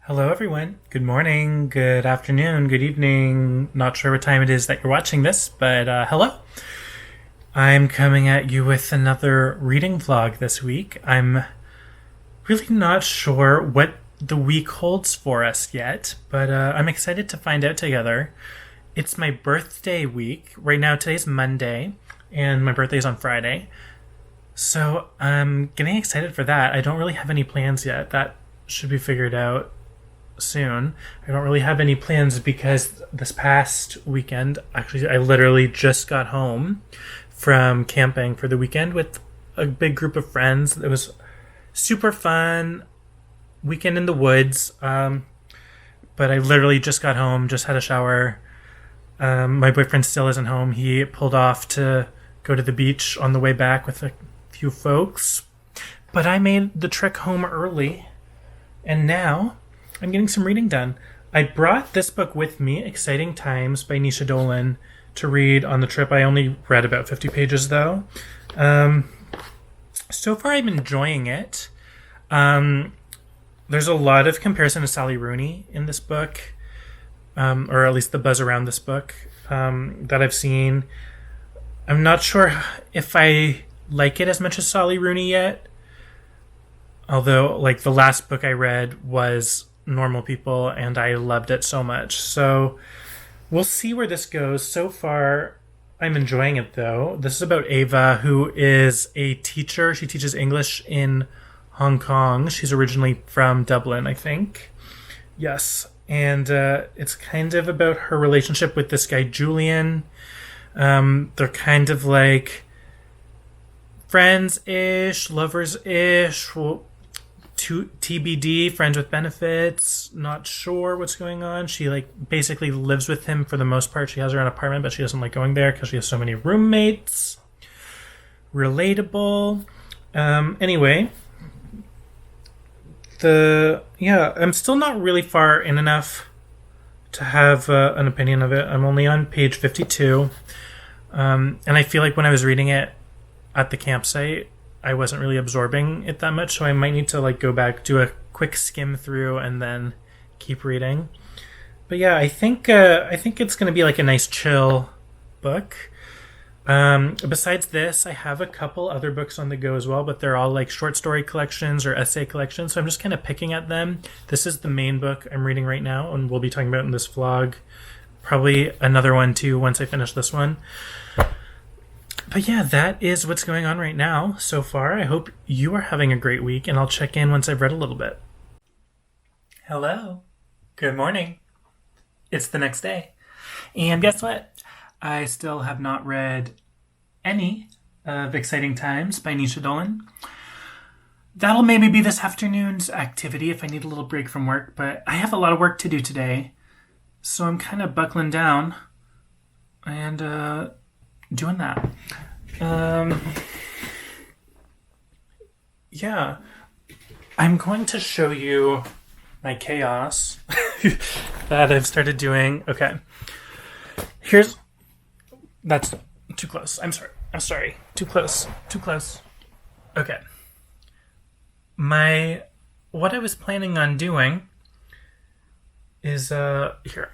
Hello, everyone. Good morning, good afternoon, good evening. Not sure what time it is that you're watching this, but hello. I'm coming at you with another reading vlog this week. I'm really not sure what the week holds for us yet, but I'm excited to find out together. It's my birthday week. Right now, today's Monday, and my birthday's on Friday. So I'm getting excited for that. I don't really have any plans yet. That should be figured out soon. I don't really have any plans because this past weekend, actually, I literally just got home from camping for the weekend with a big group of friends. It was super fun weekend in the woods. But I literally just got home, just had a shower. My boyfriend still isn't home. He pulled off to go to the beach on the way back with a few folks. But I made the trek home early, and now I'm getting some reading done. I brought this book with me, Exciting Times by Nisha Dolan, to read on the trip. I only read about 50 pages, though. So far, I'm enjoying it. There's a lot of comparison to Sally Rooney in this book, or at least the buzz around this book that I've seen. I'm not sure if I like it as much as Sally Rooney yet, although like the last book I read was Normal People, and I loved it so much. So we'll see where this goes. So far, I'm enjoying it, though. This is about Ava, who is a teacher. She teaches English in Hong Kong. She's originally from Dublin, I think. Yes. And it's kind of about her relationship with this guy, Julian. They're kind of like friends-ish, lovers-ish. Well, TBD, friends with benefits, not sure what's going on. She like basically lives with him for the most part. She has her own apartment, but she doesn't like going there because she has so many roommates. Relatable. Anyway, I'm still not really far in enough to have an opinion of it. I'm only on page 52, and I feel like when I was reading it at the campsite, I wasn't really absorbing it that much, so I might need to like go back, do a quick skim through, and then keep reading. But yeah, I think it's going to be like a nice chill book. Besides this, I have a couple other books on the go as well, but they're all like short story collections or essay collections, so I'm just kind of picking at them. This is the main book I'm reading right now, and we'll be talking about in this vlog. Probably another one too once I finish this one. But yeah, that is what's going on right now so far. I hope you are having a great week, and I'll check in once I've read a little bit. Hello. Good morning. It's the next day. And guess what? I still have not read any of Exciting Times by Nisha Dolan. That'll maybe be this afternoon's activity if I need a little break from work, but I have a lot of work to do today, so I'm kind of buckling down and doing that. Yeah, I'm going to show you my chaos that I've started doing. Okay, that's too close. I'm sorry. Too close. Okay. What I was planning on doing is, here.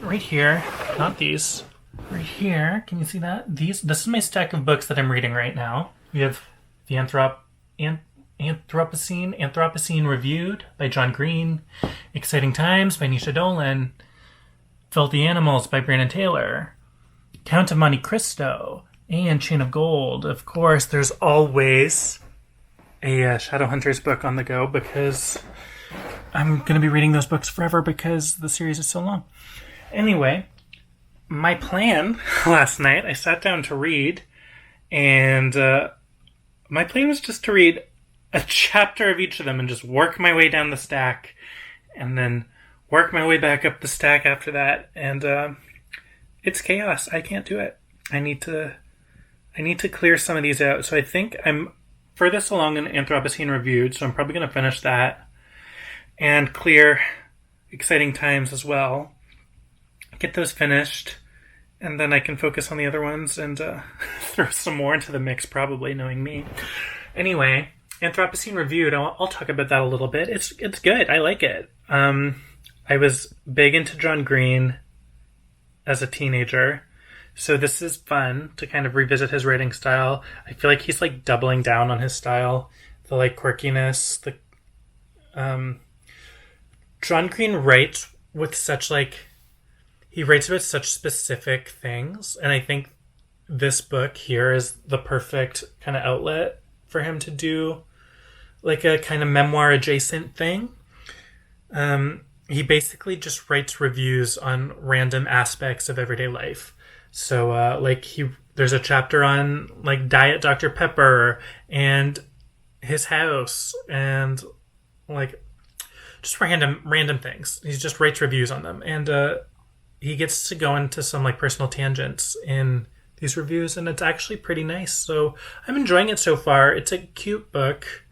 Right here, not these. Right here, can you see that? This is my stack of books that I'm reading right now. We have the Anthropocene Reviewed by John Green, Exciting Times by Nisha Dolan, Filthy Animals by Brandon Taylor, Count of Monte Cristo, and Chain of Gold. Of course, there's always a Shadowhunters book on the go because I'm going to be reading those books forever because the series is so long. Anyway, my plan last night, I sat down to read, and my plan was just to read a chapter of each of them and just work my way down the stack, and then work my way back up the stack after that. And it's chaos. I can't do it. I need to clear some of these out. So I think I'm furthest along in Anthropocene Reviewed, so I'm probably going to finish that and clear Exciting Times as well. Get those finished, and then I can focus on the other ones and throw some more into the mix, probably, knowing me. Anyway, Anthropocene Reviewed. I'll talk about that a little bit. It's good. I like it. I was big into John Green as a teenager, so this is fun to kind of revisit his writing style. I feel like he's like doubling down on his style, the like quirkiness. John Green writes with such like he writes about such specific things, and I think this book here is the perfect kind of outlet for him to do like a kind of memoir adjacent thing. He basically just writes reviews on random aspects of everyday life. So there's a chapter on like Diet Dr. Pepper and his house and like just random things. He just writes reviews on them, and he gets to go into some like personal tangents in these reviews, and it's actually pretty nice. So I'm enjoying it so far. It's a cute book.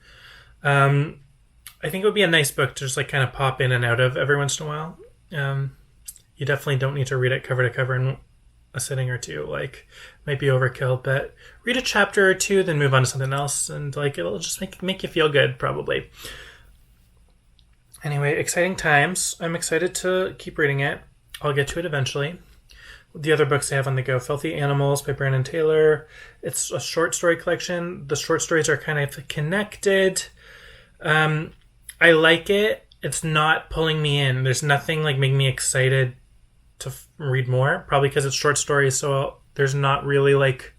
I think it would be a nice book to just like kind of pop in and out of every once in a while. You definitely don't need to read it cover to cover in a sitting or two. Like, might be overkill, but read a chapter or two, then move on to something else, and like it'll just make you feel good, probably. Anyway, exciting times. I'm excited to keep reading it. I'll get to it eventually. The other books I have on the go, Filthy Animals by Brandon Taylor. It's a short story collection. The short stories are kind of connected. I like it. It's not pulling me in. There's nothing like making me excited to read more, probably because it's short stories, so there's not really like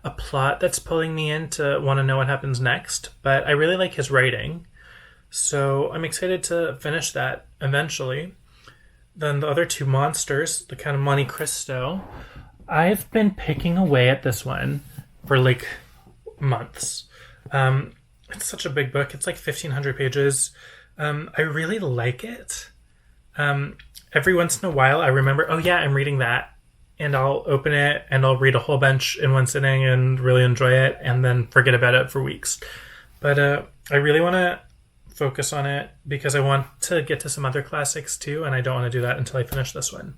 a plot that's pulling me in to want to know what happens next. But I really like his writing, so I'm excited to finish that eventually. Then the other two, Monsters, the kind of Monte Cristo. I've been picking away at this one for like months. It's such a big book. It's like 1,500 pages. I really like it. Every once in a while, I remember, oh yeah, I'm reading that. And I'll open it and I'll read a whole bunch in one sitting and really enjoy it and then forget about it for weeks. But I really want to focus on it because I want to get to some other classics too, and I don't want to do that until I finish this one.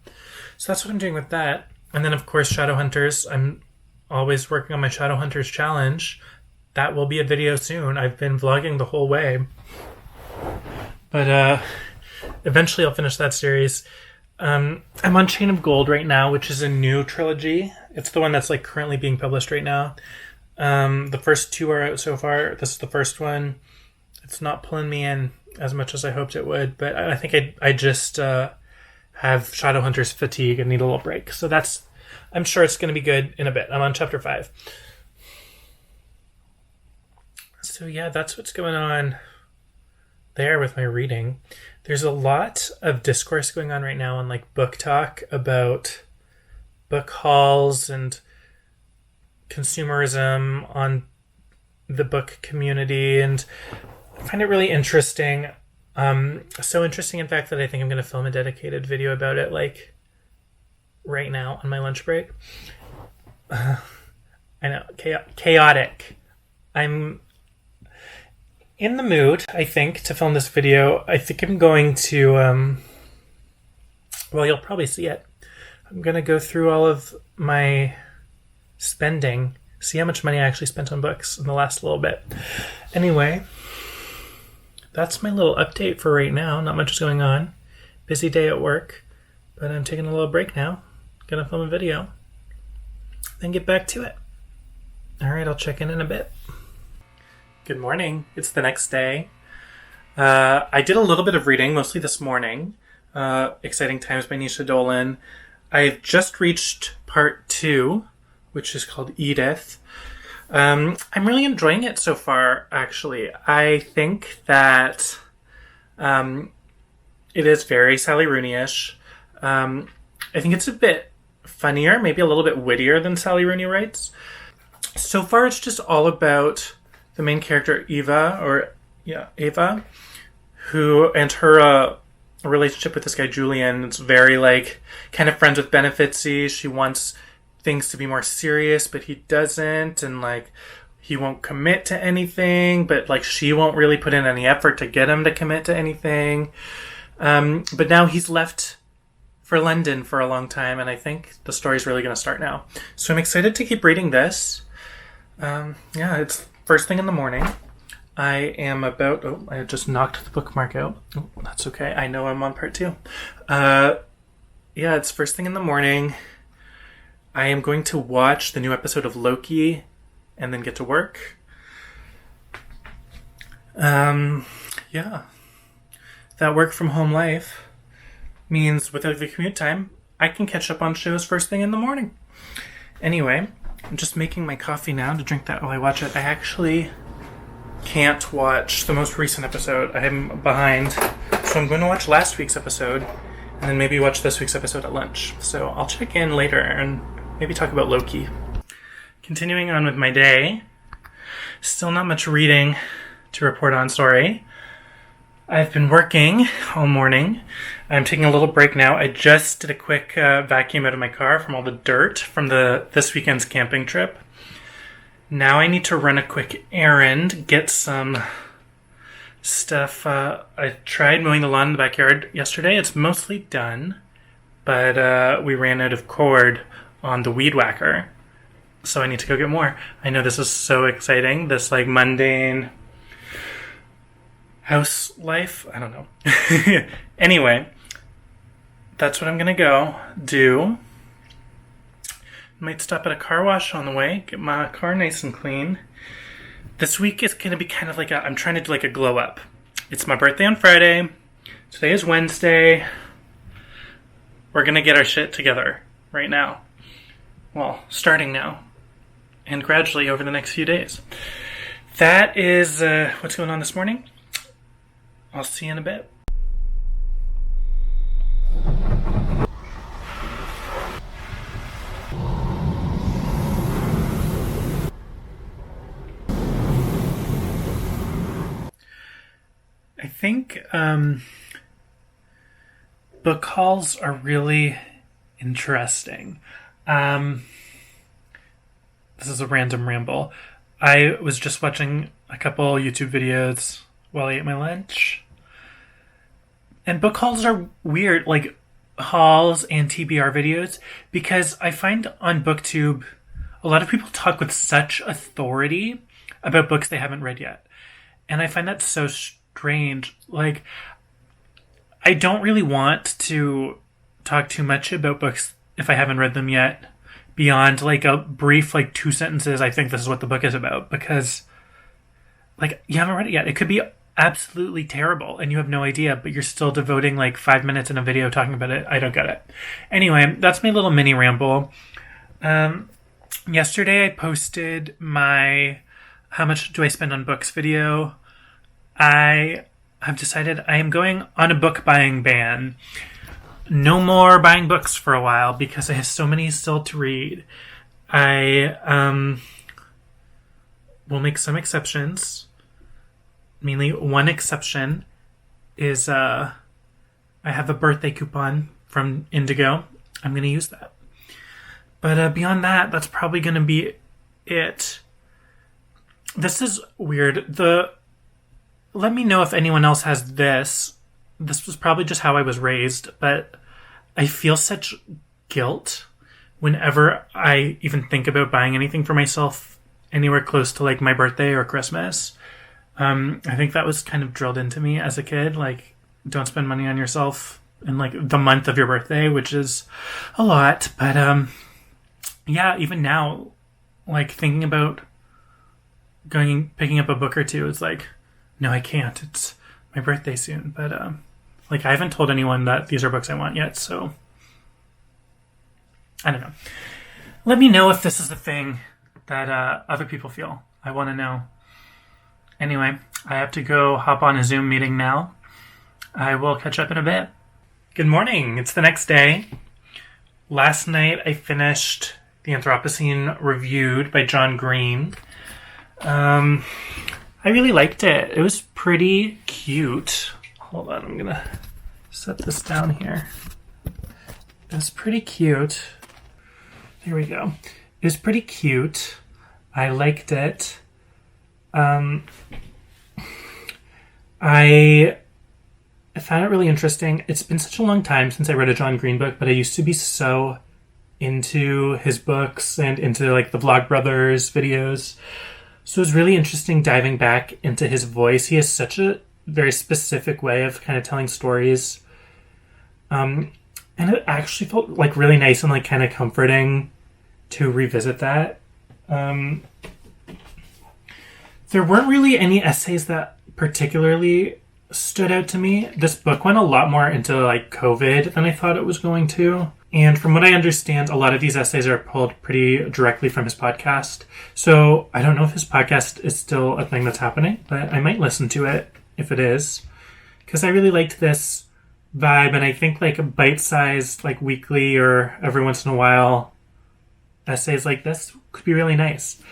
So that's what I'm doing with that. And then, of course, Shadowhunters. I'm always working on my Shadowhunters challenge. That will be a video soon. I've been vlogging the whole way. But eventually I'll finish that series. I'm on Chain of Gold right now, which is a new trilogy. It's the one that's like currently being published right now. The first two are out so far. This is the first one. It's not pulling me in as much as I hoped it would, but I think I just have Shadowhunters fatigue and need a little break. So I'm sure it's going to be good in a bit. I'm on chapter 5. So yeah, that's what's going on there with my reading. There's a lot of discourse going on right now on like Book Talk about book hauls and consumerism on the book community, and I find it really interesting. So interesting, in fact, that I think I'm going to film a dedicated video about it, like right now on my lunch break. I know, chaotic. I'm in the mood, I think, to film this video. I think I'm going to, well, you'll probably see it. I'm going to go through all of my spending, see how much money I actually spent on books in the last little bit. Anyway, that's my little update for right now. Not much is going on. Busy day at work, but I'm taking a little break now. Gonna film a video, then get back to it. All right, I'll check in a bit. Good morning. It's the next day. I did a little bit of reading, mostly this morning. Exciting Times by Nisha Dolan. I've just reached part 2, which is called Edith. I'm really enjoying it so far, actually. I think that it is very Sally Rooney-ish. I think it's a bit funnier, maybe a little bit wittier than Sally Rooney writes. So far, it's just all about the main character, Ava, who, and her relationship with this guy, Julian. It's very, like, kind of friends with benefitsy. She wants things to be more serious, but he doesn't, and, like, he won't commit to anything, but, like, she won't really put in any effort to get him to commit to anything. But now he's left for London for a long time, and I think the story's really going to start now. So I'm excited to keep reading this. It's first thing in the morning. I am about... Oh, I just knocked the bookmark out. Oh, that's okay. I know I'm on part 2. Yeah, it's first thing in the morning. I am going to watch the new episode of Loki and then get to work. Yeah. That work from home life means without the commute time, I can catch up on shows first thing in the morning. Anyway, I'm just making my coffee now to drink that while I watch it. I actually can't watch the most recent episode. I'm behind. So I'm going to watch last week's episode and then maybe watch this week's episode at lunch. So I'll check in later and maybe talk about Loki. Continuing on with my day. Still not much reading to report on, sorry. I've been working all morning. I'm taking a little break now. I just did a quick vacuum out of my car from all the dirt from this weekend's camping trip. Now I need to run a quick errand, get some stuff. I tried mowing the lawn in the backyard yesterday. It's mostly done, but we ran out of cord on the weed whacker, so I need to go get more. I know this is so exciting, this like mundane house life. I don't know. Anyway, that's what I'm gonna go do. Might stop at a car wash on the way, get my car nice and clean. This week is going to be kind of like I'm trying to do like a glow up. It's my birthday on Friday. Today is Wednesday. We're going to get our shit together right now. Well, starting now. And gradually over the next few days. That is what's going on this morning. I'll see you in a bit. I think book hauls are really interesting. This is a random ramble. I was just watching a couple YouTube videos while I ate my lunch. And book hauls are weird, like hauls and TBR videos, because I find on BookTube a lot of people talk with such authority about books they haven't read yet. And I find that so strange. Like, I don't really want to talk too much about books if I haven't read them yet, beyond like a brief like 2 sentences, I think this is what the book is about, because like you haven't read it yet. It could be absolutely terrible and you have no idea, but you're still devoting like 5 minutes in a video talking about it. I don't get it. Anyway, that's my little mini ramble. Yesterday I posted my how much do I spend on books video. I have decided I am going on a book buying ban. No more buying books for a while because I have so many still to read. I will make some exceptions. Mainly one exception is I have a birthday coupon from Indigo. I'm going to use that. But beyond that, that's probably going to be it. This is weird. Let me know if anyone else has this. This was probably just how I was raised, but I feel such guilt whenever I even think about buying anything for myself anywhere close to like my birthday or Christmas. I think that was kind of drilled into me as a kid, like don't spend money on yourself in like the month of your birthday, which is a lot. But yeah, even now, like thinking about picking up a book or two, it's like, no, I can't. It's my birthday soon. But like I haven't told anyone that these are books I want yet, so I don't know. Let me know if this is the thing that other people feel. I want to know. Anyway, I have to go hop on a Zoom meeting now. I will catch up in a bit. Good morning. It's the next day. Last night I finished The Anthropocene Reviewed by John Green. I really liked it. It was pretty cute. Hold on, I'm gonna set this down here. It was pretty cute. Here we go. It was pretty cute. I liked it. I found it really interesting. It's been such a long time since I read a John Green book, but I used to be so into his books and into like the Vlogbrothers videos. So it was really interesting diving back into his voice. He has such a very specific way of kind of telling stories. And it actually felt like really nice and like kind of comforting to revisit that. There weren't really any essays that particularly stood out to me. This book went a lot more into like COVID than I thought it was going to. And from what I understand, a lot of these essays are pulled pretty directly from his podcast. So I don't know if his podcast is still a thing that's happening, but I might listen to it if it is. Because I really liked this vibe, and I think like a bite-sized, like weekly or every once in a while essays like this could be really nice.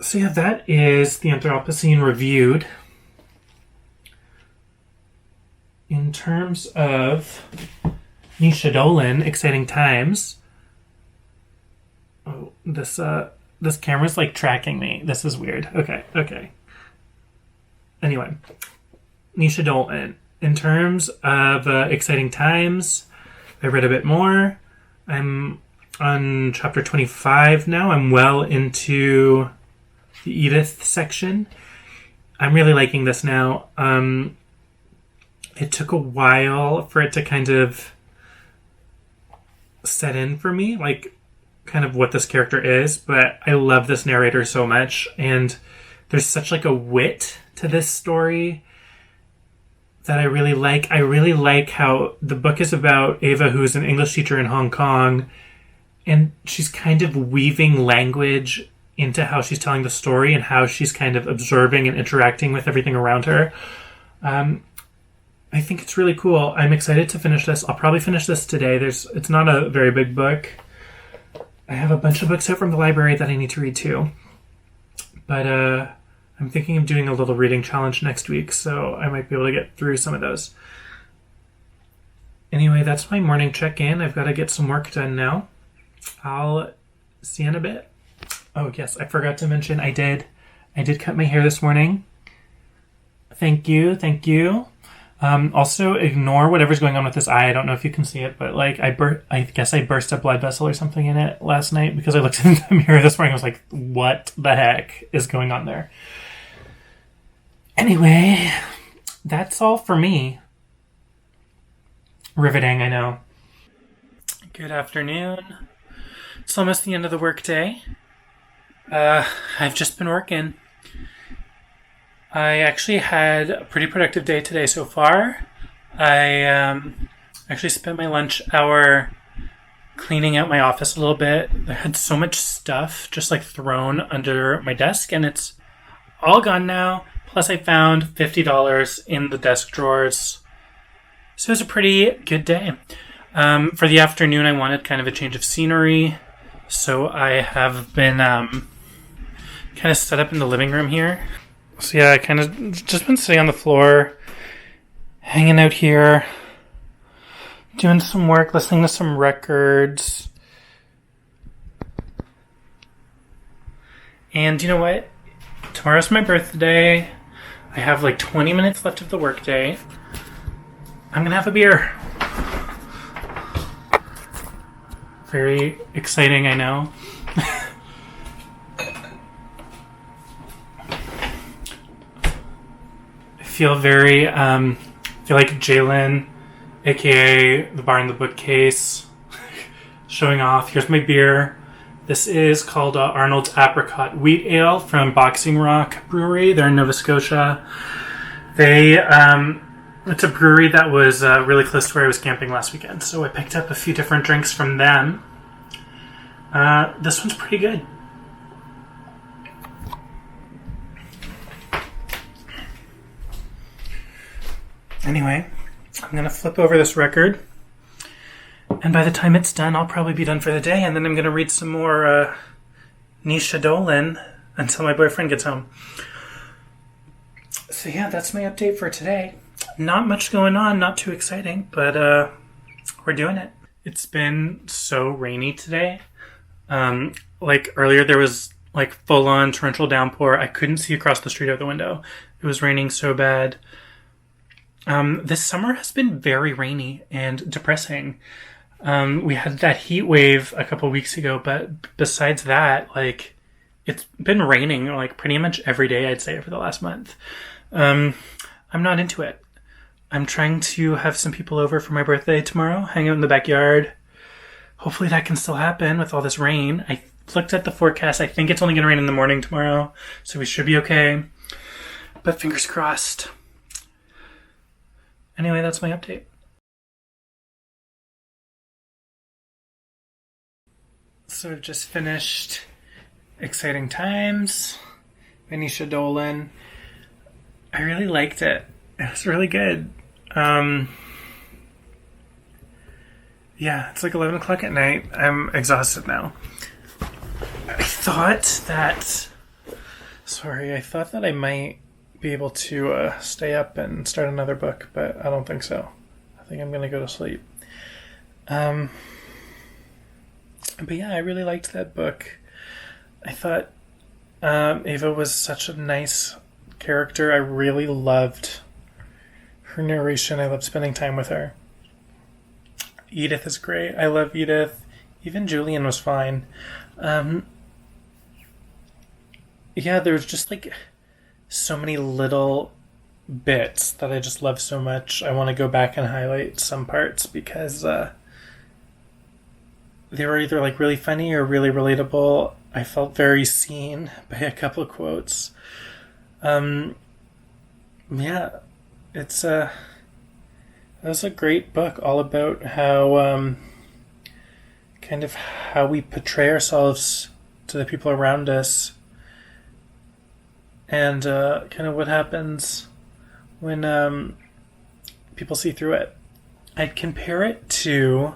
So yeah, that is the Anthropocene reviewed. In terms of Nisha Dolan, Exciting Times. Oh, this camera's like tracking me. This is weird. Okay. Anyway, Nisha Dolan. In terms of Exciting Times, I read a bit more. I'm on chapter 25 now. I'm well into the Edith section. I'm really liking this now. It took a while for it to kind of set in for me, like kind of what this character is, but I love this narrator so much, and there's such like a wit to this story that I really like. I really like how the book is about Ava, who's an English teacher in Hong Kong, and she's kind of weaving language into how she's telling the story and how she's kind of observing and interacting with everything around her. I think it's really cool. I'm excited to finish this. I'll probably finish this today. It's not a very big book. I have a bunch of books out from the library that I need to read too. But I'm thinking of doing a little reading challenge next week, so I might be able to get through some of those. Anyway, that's my morning check-in. I've got to get some work done now. I'll see you in a bit. Oh, yes, I forgot to mention I did cut my hair this morning. Thank you. Also, ignore whatever's going on with this eye. I don't know if you can see it, but like I guess I burst a blood vessel or something in it last night because I looked in the mirror this morning. I was like, what the heck is going on there? Anyway, that's all for me. Riveting, I know. Good afternoon. It's almost the end of the workday. I've just been working. I actually had a pretty productive day today so far. I actually spent my lunch hour cleaning out my office a little bit. I had so much stuff just like thrown under my desk, and it's all gone now. Plus I found $50 in the desk drawers. So it was a pretty good day. For the afternoon, I wanted kind of a change of scenery. So I have been kind of set up in the living room here. So yeah, I kind of just been sitting on the floor, hanging out here, doing some work, listening to some records. And you know what? Tomorrow's my birthday. I have like 20 minutes left of the workday. I'm gonna have a beer. Very exciting, I know. feel like Jalen, aka the bar in the bookcase, showing off. Here's my beer. This is called Arnold's Apricot Wheat Ale from Boxing Rock Brewery. They're in Nova Scotia. It's a brewery that was really close to where I was camping last weekend, so I picked up a few different drinks from them. This one's pretty good. Anyway, I'm going to flip over this record, and by the time it's done, I'll probably be done for the day, and then I'm going to read some more Nisha Dolan until my boyfriend gets home. So yeah, that's my update for today. Not much going on, not too exciting, but we're doing it. It's been so rainy today. Like earlier there was like full-on torrential downpour. I couldn't see across the street out the window. It was raining so bad. This summer has been very rainy and depressing. We had that heat wave a couple weeks ago, but besides that, like, it's been raining like pretty much every day, I'd say, for the last month. I'm not into it. I'm trying to have some people over for my birthday tomorrow, hang out in the backyard. Hopefully that can still happen with all this rain. I looked at the forecast. I think it's only going to rain in the morning tomorrow, so we should be okay. But fingers crossed. Anyway, that's my update. So I've just finished Exciting Times, Venetia Dolan. I really liked it. It was really good. Yeah, it's like 11 o'clock at night. I'm exhausted now. I thought that I might be able to stay up and start another book, but I don't think so. I think I'm going to go to sleep. But yeah, I really liked that book. I thought Ava was such a nice character. I really loved her narration. I loved spending time with her. Edith is great. I love Edith. Even Julian was fine. Yeah, there was just like so many little bits that I just love so much. I want to go back and highlight some parts because they were either like really funny or really relatable. I felt very seen by a couple of quotes. Yeah, it was a great book, all about how kind of how we portray ourselves to the people around us, and kind of what happens when people see through it. I'd compare it to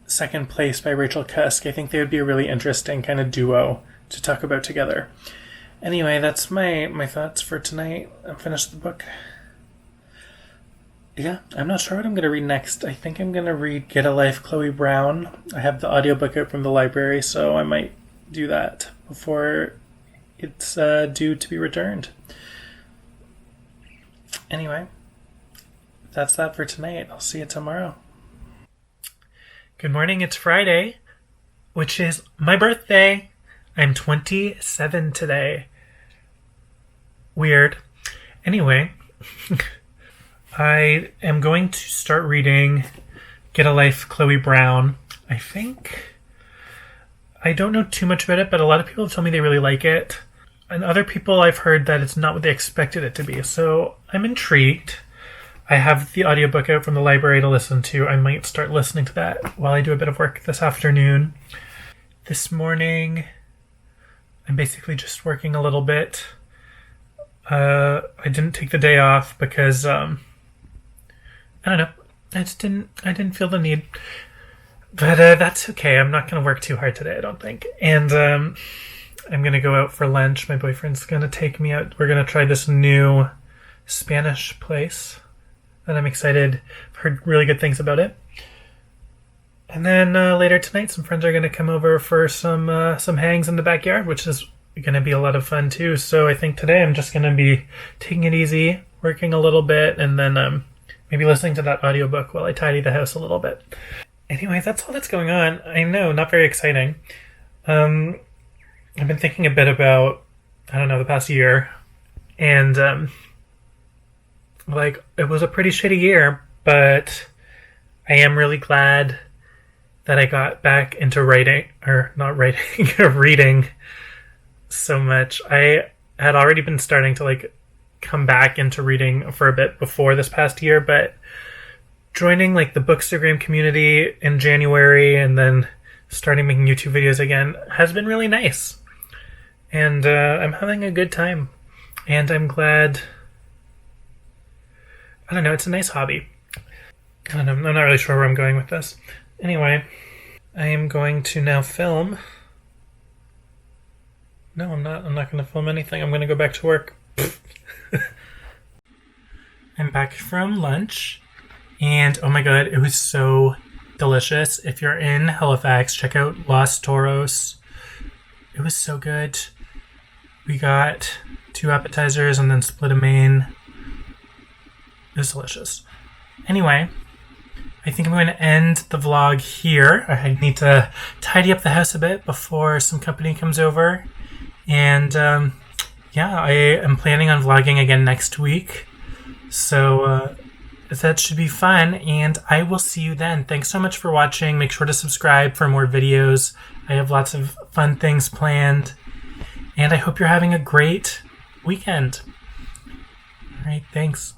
Second Place by Rachel Cusk. I think they would be a really interesting kind of duo to talk about together. Anyway, that's my thoughts for tonight. I'm finished the book. Yeah, I'm not sure what I'm going to read next. I think I'm going to read Get a Life, Chloe Brown. I have the audiobook out from the library, so I might do that before it's due to be returned. Anyway, that's that for tonight. I'll see you tomorrow. Good morning, it's Friday, which is my birthday. I'm 27 today. Weird. Anyway, I am going to start reading Get a Life, Chloe Brown. I don't know too much about it, but a lot of people have told me they really like it. And other people I've heard that it's not what they expected it to be. So I'm intrigued. I have the audiobook out from the library to listen to. I might start listening to that while I do a bit of work this afternoon. This morning, I'm basically just working a little bit. I didn't take the day off because, I don't know. I didn't feel the need. But that's okay. I'm not going to work too hard today, I don't think. And I'm going to go out for lunch. My boyfriend's going to take me out. We're going to try this new Spanish place. And I'm excited. I've heard really good things about it. And then later tonight, some friends are going to come over for some hangs in the backyard, which is going to be a lot of fun too. So I think today I'm just going to be taking it easy, working a little bit, and then maybe listening to that audiobook while I tidy the house a little bit. Anyway, that's all that's going on. I know, not very exciting. I've been thinking a bit about, the past year. And it was a pretty shitty year, but I am really glad that I got back into reading so much. I had already been starting to come back into reading for a bit before this past year, but joining the Bookstagram community in January and then starting making YouTube videos again has been really nice. And I'm having a good time. And I'm glad. I don't know, it's a nice hobby. I don't know, I'm not really sure where I'm going with this. Anyway, I am going to now film. No, I'm not going to film anything. I'm going to go back to work. I'm back from lunch, and oh my god, it was so delicious. If you're in Halifax, check out Los Toros. It was so good. We got 2 appetizers and then split a main. It was delicious. Anyway, I think I'm going to end the vlog here. I need to tidy up the house a bit before some company comes over. And yeah, I am planning on vlogging again next week. So that should be fun, and I will see you then. Thanks so much for watching. Make sure to subscribe for more videos. I have lots of fun things planned, and I hope you're having a great weekend. All right, thanks.